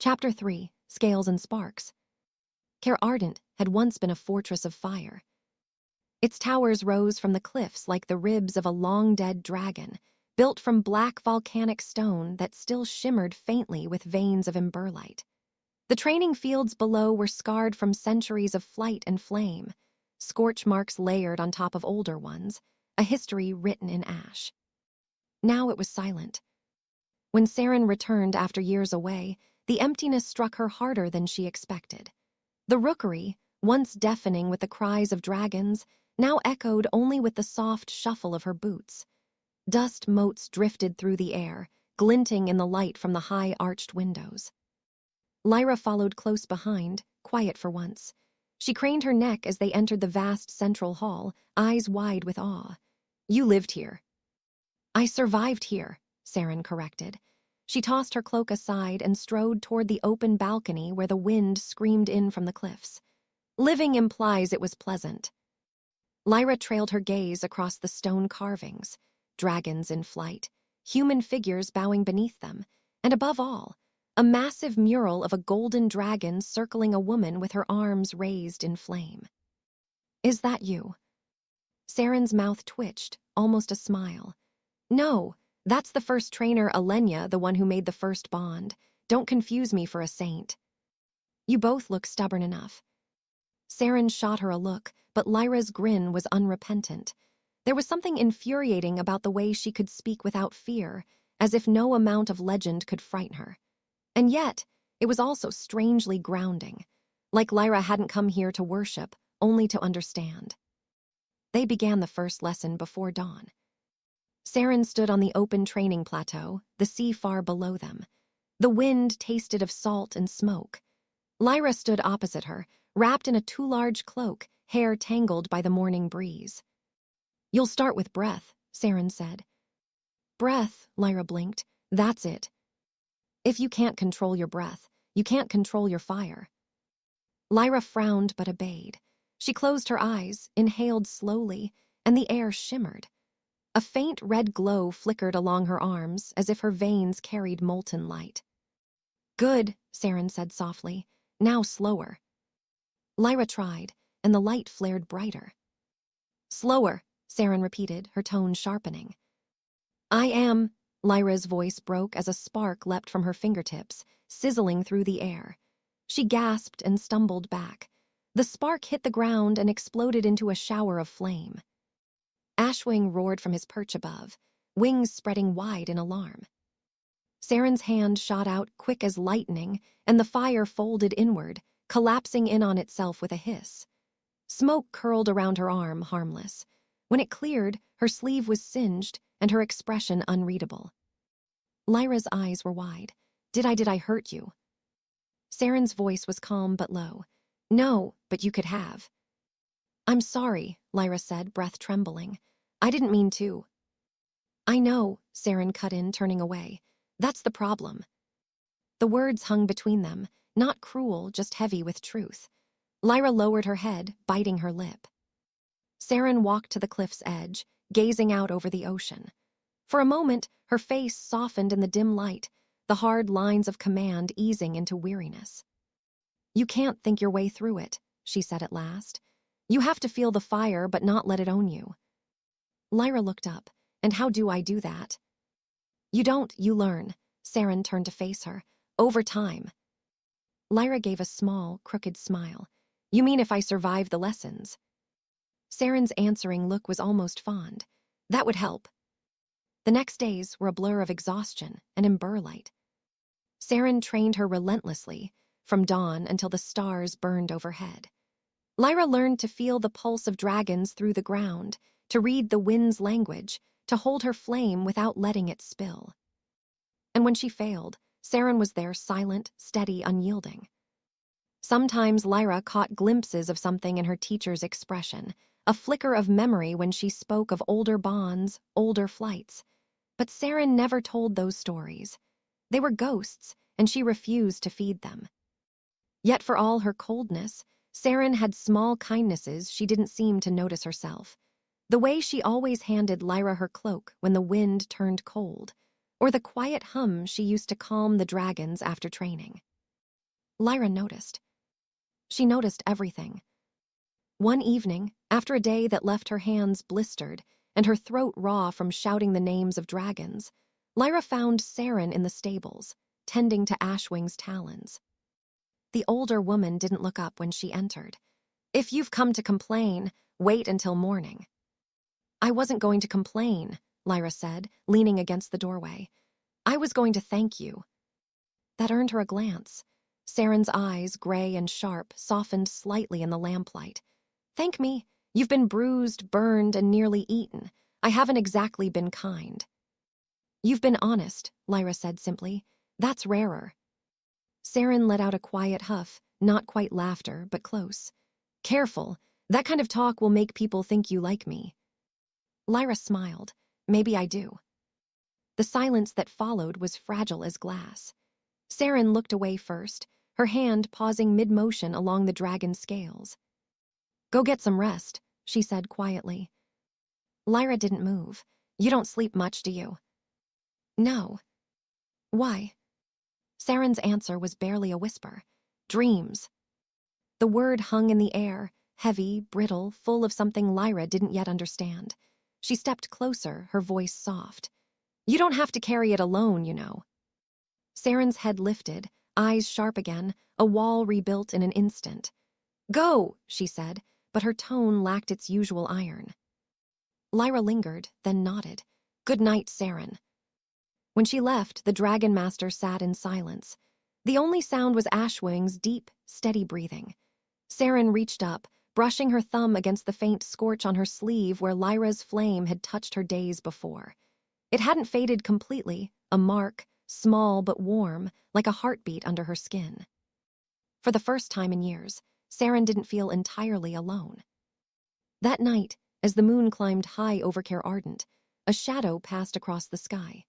Chapter 3, Scales and Sparks. Caer Ardent had once been a fortress of fire. Its towers rose from the cliffs like the ribs of a long-dead dragon, built from black volcanic stone that still shimmered faintly with veins of emberlight. The training fields below were scarred from centuries of flight and flame, scorch marks layered on top of older ones, a history written in ash. Now it was silent. When Seren returned after years away, the emptiness struck her harder than she expected. The rookery, once deafening with the cries of dragons, now echoed only with the soft shuffle of her boots. Dust motes drifted through the air, glinting in the light from the high arched windows. Lyra followed close behind, quiet for once. She craned her neck as they entered the vast central hall, eyes wide with awe. "You lived here." "I survived here," Seren corrected. She tossed her cloak aside and strode toward the open balcony where the wind screamed in from the cliffs. "Living implies it was pleasant." Lyra trailed her gaze across the stone carvings, dragons in flight, human figures bowing beneath them, and above all, a massive mural of a golden dragon circling a woman with her arms raised in flame. "Is that you?" Seren's mouth twitched, almost a smile. "No, that's the first trainer, Alenya, the one who made the first bond. Don't confuse me for a saint." "You both look stubborn enough." Seren shot her a look, but Lyra's grin was unrepentant. There was something infuriating about the way she could speak without fear, as if no amount of legend could frighten her. And yet, it was also strangely grounding, like Lyra hadn't come here to worship, only to understand. They began the first lesson before dawn. Seren stood on the open training plateau, the sea far below them. The wind tasted of salt and smoke. Lyra stood opposite her, wrapped in a too large cloak, hair tangled by the morning breeze. "You'll start with breath," Seren said. "Breath," Lyra blinked. "That's it. If you can't control your breath, you can't control your fire." Lyra frowned but obeyed. She closed her eyes, inhaled slowly, and the air shimmered. A faint red glow flickered along her arms as if her veins carried molten light. "Good," Seren said softly. "Now slower." Lyra tried, and the light flared brighter. "Slower," Seren repeated, her tone sharpening. "I am," Lyra's voice broke as a spark leapt from her fingertips, sizzling through the air. She gasped and stumbled back. The spark hit the ground and exploded into a shower of flame. Ashwing roared from his perch above, wings spreading wide in alarm. Seren's hand shot out quick as lightning, and the fire folded inward, collapsing in on itself with a hiss. Smoke curled around her arm, harmless. When it cleared, her sleeve was singed and her expression unreadable. Lyra's eyes were wide. Did I hurt you?" Seren's voice was calm but low. "No, but you could have." "I'm sorry," Lyra said, breath trembling. "I didn't mean to." "I know," Seren cut in, turning away. "That's the problem." The words hung between them, not cruel, just heavy with truth. Lyra lowered her head, biting her lip. Seren walked to the cliff's edge, gazing out over the ocean. For a moment, her face softened in the dim light, the hard lines of command easing into weariness. "You can't think your way through it," she said at last. "You have to feel the fire but not let it own you." Lyra looked up. "And how do I do that?" "You don't, you learn." Seren turned to face her. "Over time." Lyra gave a small, crooked smile. "You mean if I survive the lessons?" Seren's answering look was almost fond. "That would help." The next days were a blur of exhaustion and emberlight. Seren trained her relentlessly, from dawn until the stars burned overhead. Lyra learned to feel the pulse of dragons through the ground, to read the wind's language, to hold her flame without letting it spill. And when she failed, Seren was there, silent, steady, unyielding. Sometimes Lyra caught glimpses of something in her teacher's expression, a flicker of memory when she spoke of older bonds, older flights. But Seren never told those stories. They were ghosts, and she refused to feed them. Yet for all her coldness, Seren had small kindnesses she didn't seem to notice herself. The way she always handed Lyra her cloak when the wind turned cold, or the quiet hum she used to calm the dragons after training. Lyra noticed. She noticed everything. One evening, after a day that left her hands blistered and her throat raw from shouting the names of dragons, Lyra found Seren in the stables, tending to Ashwing's talons. The older woman didn't look up when she entered. "If you've come to complain, wait until morning." "I wasn't going to complain," Lyra said, leaning against the doorway. "I was going to thank you." That earned her a glance. Seren's eyes, gray and sharp, softened slightly in the lamplight. "Thank me. You've been bruised, burned, and nearly eaten. I haven't exactly been kind." "You've been honest," Lyra said simply. "That's rarer." Seren let out a quiet huff, not quite laughter, but close. "Careful. That kind of talk will make people think you like me." Lyra smiled. "Maybe I do." The silence that followed was fragile as glass. Seren looked away first, her hand pausing mid-motion along the dragon's scales. "Go get some rest," she said quietly. Lyra didn't move. "You don't sleep much, do you?" "No." "Why?" Seren's answer was barely a whisper. "Dreams." The word hung in the air, heavy, brittle, full of something Lyra didn't yet understand. She stepped closer, her voice soft. "You don't have to carry it alone, you know." Seren's head lifted, eyes sharp again, a wall rebuilt in an instant. "Go," she said, but her tone lacked its usual iron. Lyra lingered, then nodded. "Good night, Seren." When she left, the Dragon Master sat in silence. The only sound was Ashwing's deep, steady breathing. Seren reached up, brushing her thumb against the faint scorch on her sleeve where Lyra's flame had touched her days before. It hadn't faded completely, a mark, small but warm, like a heartbeat under her skin. For the first time in years, Seren didn't feel entirely alone. That night, as the moon climbed high over Caer Ardent, a shadow passed across the sky.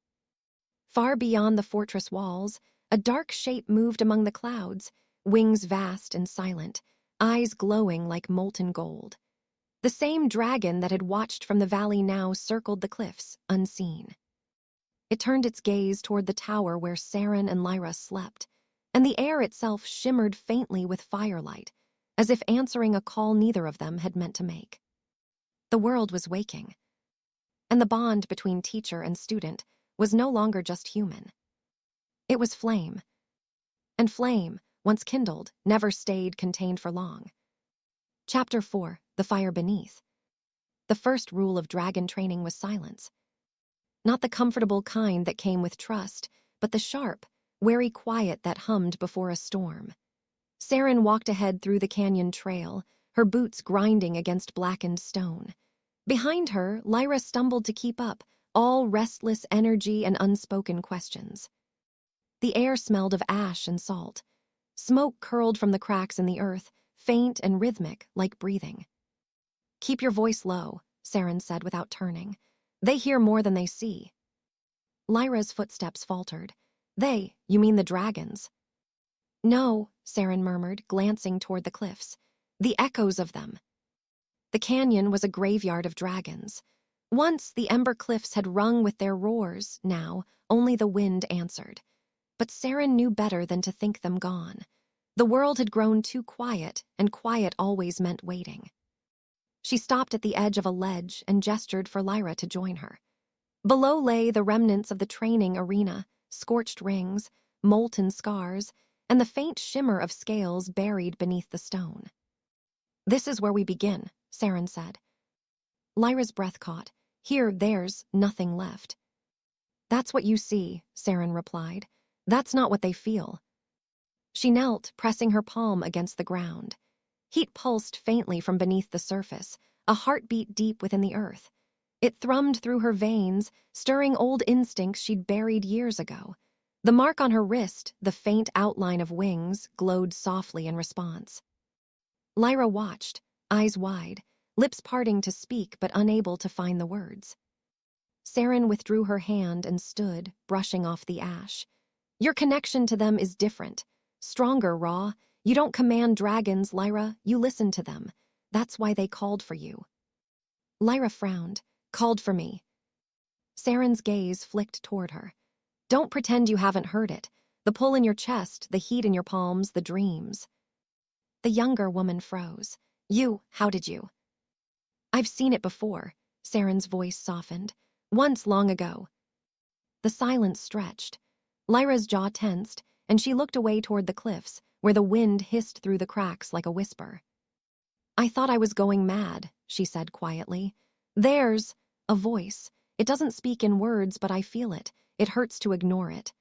Far beyond the fortress walls, a dark shape moved among the clouds, wings vast and silent, eyes glowing like molten gold. The same dragon that had watched from the valley now circled the cliffs, unseen. It turned its gaze toward the tower where Seren and Lyra slept, and the air itself shimmered faintly with firelight, as if answering a call neither of them had meant to make. The world was waking, and the bond between teacher and student was no longer just human. It was flame. And flame, once kindled, never stayed contained for long. Chapter 4, The Fire Beneath. The first rule of dragon training was silence. Not the comfortable kind that came with trust, but the sharp, wary quiet that hummed before a storm. Seren walked ahead through the canyon trail, her boots grinding against blackened stone. Behind her, Lyra stumbled to keep up, all restless energy and unspoken questions. The air smelled of ash and salt. Smoke curled from the cracks in the earth, faint and rhythmic, like breathing. "Keep your voice low," Seren said without turning. "They hear more than they see." Lyra's footsteps faltered. "They, you mean the dragons?" "No," Seren murmured, glancing toward the cliffs. "The echoes of them." The canyon was a graveyard of dragons. Once the ember cliffs had rung with their roars, now only the wind answered. But Seren knew better than to think them gone. The world had grown too quiet, and quiet always meant waiting. She stopped at the edge of a ledge and gestured for Lyra to join her. Below lay the remnants of the training arena, scorched rings, molten scars, and the faint shimmer of scales buried beneath the stone. "This is where we begin," Seren said. Lyra's breath caught. "Here, there's nothing left." "That's what you see," Seren replied. "That's not what they feel." She knelt, pressing her palm against the ground. Heat pulsed faintly from beneath the surface, a heartbeat deep within the earth. It thrummed through her veins, stirring old instincts she'd buried years ago. The mark on her wrist, the faint outline of wings, glowed softly in response. Lyra watched, eyes wide, lips parting to speak but unable to find the words. Seren withdrew her hand and stood, brushing off the ash. "Your connection to them is different. Stronger, Raw. You don't command dragons, Lyra. You listen to them. That's why they called for you." Lyra frowned. "Called for me." Seren's gaze flicked toward her. "Don't pretend you haven't heard it. The pull in your chest, the heat in your palms, the dreams. The younger woman froze. How did you? I've seen it before, Seren's voice softened. Once long ago. The silence stretched. Lyra's jaw tensed, and she looked away toward the cliffs, where the wind hissed through the cracks like a whisper. I thought I was going mad, she said quietly. There's a voice. It doesn't speak in words, but I feel it. It hurts to ignore it.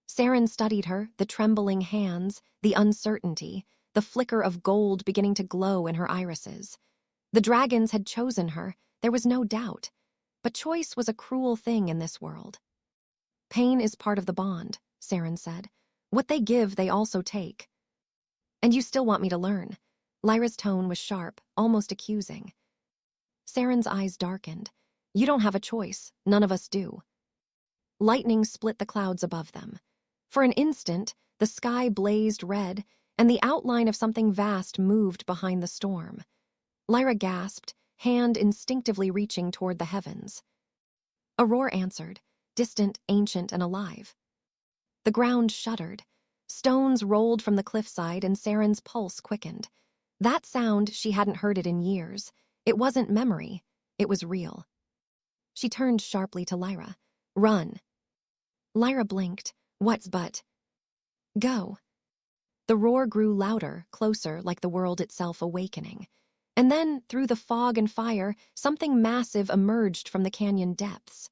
Seren studied her, the trembling hands, the uncertainty, the flicker of gold beginning to glow in her irises. The dragons had chosen her, there was no doubt. But choice was a cruel thing in this world. Pain is part of the bond, Seren said. What they give, they also take. And you still want me to learn. Lyra's tone was sharp, almost accusing. Seren's eyes darkened. You don't have a choice. None of us do. Lightning split the clouds above them. For an instant, the sky blazed red, and the outline of something vast moved behind the storm. Lyra gasped, hand instinctively reaching toward the heavens. A roar answered, distant, ancient, and alive. The ground shuddered. Stones rolled from the cliffside, and Seren's pulse quickened. That sound, she hadn't heard it in years. It wasn't memory. It was real. She turned sharply to Lyra. Run. Lyra blinked. What's but? Go. The roar grew louder, closer, like the world itself awakening. And then, through the fog and fire, something massive emerged from the canyon depths.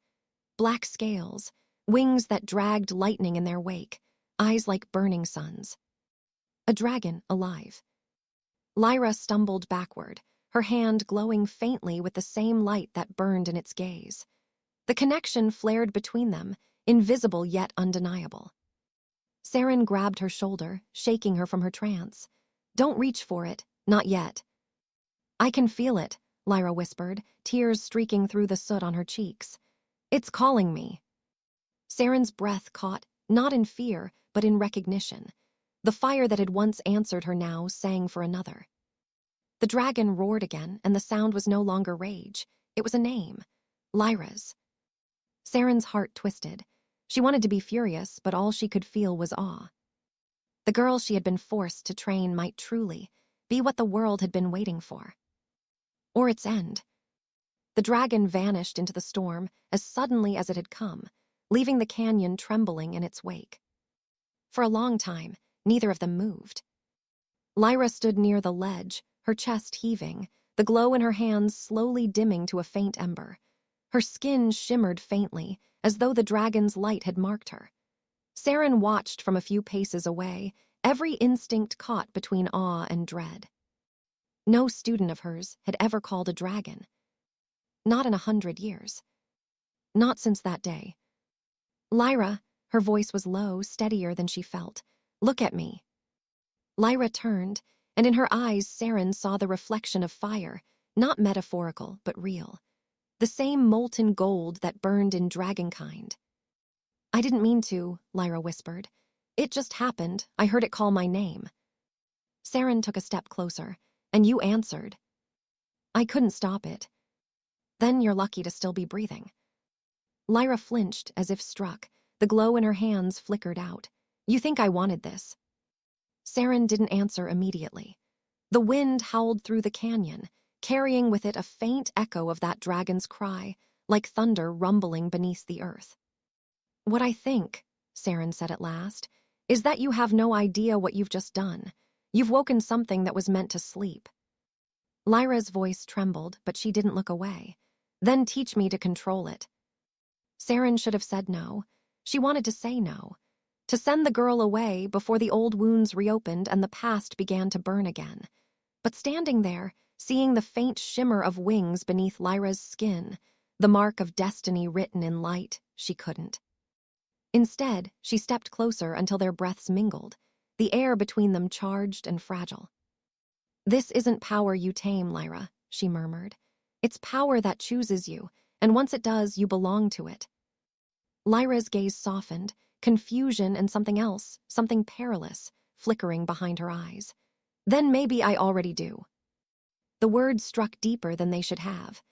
Black scales, wings that dragged lightning in their wake, eyes like burning suns. A dragon, alive. Lyra stumbled backward, her hand glowing faintly with the same light that burned in its gaze. The connection flared between them, invisible yet undeniable. Seren grabbed her shoulder, shaking her from her trance. Don't reach for it, not yet. I can feel it, Lyra whispered, tears streaking through the soot on her cheeks. It's calling me. Seren's breath caught, not in fear, but in recognition. The fire that had once answered her now sang for another. The dragon roared again, and the sound was no longer rage. It was a name. Lyra's. Seren's heart twisted. She wanted to be furious, but all she could feel was awe. The girl she had been forced to train might truly be what the world had been waiting for. Or its end. The dragon vanished into the storm as suddenly as it had come, leaving the canyon trembling in its wake. For a long time, neither of them moved. Lyra stood near the ledge, her chest heaving, the glow in her hands slowly dimming to a faint ember. Her skin shimmered faintly, as though the dragon's light had marked her. Seren watched from a few paces away, every instinct caught between awe and dread. No student of hers had ever called a dragon. Not in 100 years. Not since that day. Lyra, her voice was low, steadier than she felt. Look at me. Lyra turned, and in her eyes Seren saw the reflection of fire, not metaphorical, but real. The same molten gold that burned in dragonkind. I didn't mean to, Lyra whispered. It just happened. I heard it call my name. Seren took a step closer, and you answered. I couldn't stop it. Then you're lucky to still be breathing. Lyra flinched as if struck. The glow in her hands flickered out. You think I wanted this? Seren didn't answer immediately. The wind howled through the canyon, carrying with it a faint echo of that dragon's cry, like thunder rumbling beneath the earth. What I think, Seren said at last, is that you have no idea what you've just done. You've woken something that was meant to sleep. Lyra's voice trembled, but she didn't look away. Then teach me to control it. Seren should have said no. She wanted to say no. To send the girl away before the old wounds reopened and the past began to burn again. But standing there, seeing the faint shimmer of wings beneath Lyra's skin, the mark of destiny written in light, she couldn't. Instead, she stepped closer until their breaths mingled, the air between them charged and fragile. This isn't power you tame, Lyra, she murmured. It's power that chooses you, and once it does, you belong to it. Lyra's gaze softened, confusion and something else, something perilous, flickering behind her eyes. Then maybe I already do. The words struck deeper than they should have.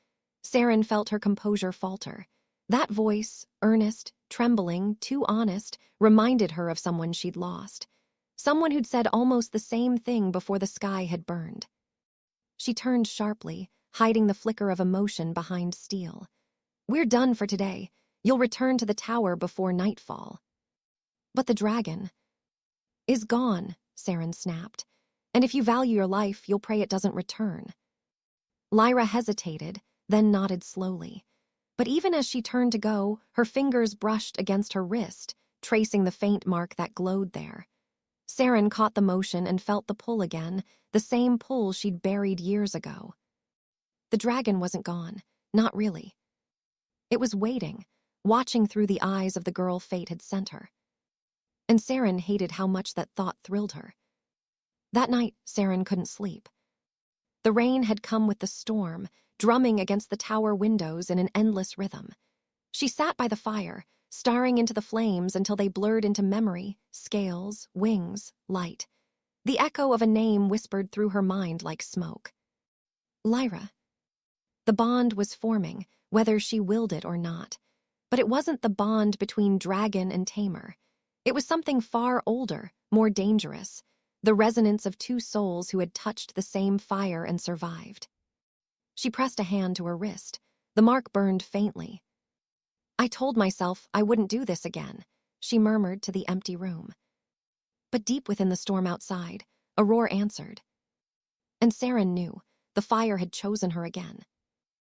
Seren felt her composure falter. That voice, earnest, trembling, too honest, reminded her of someone she'd lost. Someone who'd said almost the same thing before the sky had burned. She turned sharply, hiding the flicker of emotion behind steel. "We're done for today. You'll return to the tower before nightfall." "But the dragon is gone," Seren snapped. "And if you value your life, you'll pray it doesn't return." Lyra hesitated, then nodded slowly. But even as she turned to go, her fingers brushed against her wrist, tracing the faint mark that glowed there. Seren caught the motion and felt the pull again, the same pull she'd buried years ago. The dragon wasn't gone, not really. It was waiting, watching through the eyes of the girl fate had sent her. And Seren hated how much that thought thrilled her. That night, Seren couldn't sleep. The rain had come with the storm, drumming against the tower windows in an endless rhythm. She sat by the fire, staring into the flames until they blurred into memory, scales, wings, light. The echo of a name whispered through her mind like smoke. Lyra. The bond was forming, whether she willed it or not. But it wasn't the bond between dragon and tamer. It was something far older, more dangerous, the resonance of two souls who had touched the same fire and survived. She pressed a hand to her wrist. The mark burned faintly. "I told myself I wouldn't do this again," she murmured to the empty room. But deep within the storm outside, a roar answered. And Seren knew the fire had chosen her again.